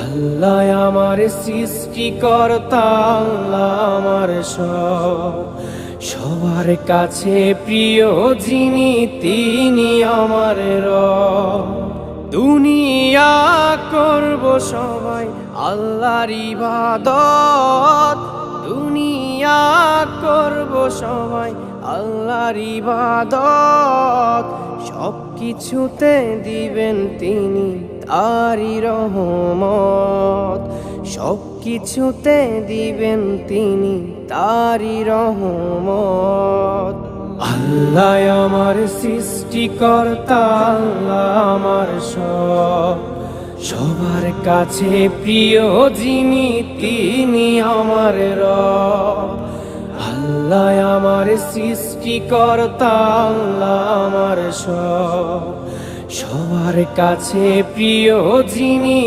আল্লাহ আমার সৃষ্টিকর্তা, আল্লাহ আমার সব, সবার কাছে প্রিয় যিনি তিনি আমার রব। দুনিয়া করব সবাই আল্লাহর ইবাদত, দুনিয়া করব সবাই আল্লাহর ইবাদত, সব কিছুতে দিবেন তিনি তারি রহমত, সব কিছুতে দিবেন তিনি তারি রহমত। আল্লাহ আমার সৃষ্টিকর্তা, আল্লাহ আমার সব, সবার কাছে প্রিয় যিনি তিনি আমার রব। আল্লাহ আমার সৃষ্টিকর্তা, আল্লাহ আমার সব, সবার কাছে প্রিয় যিনি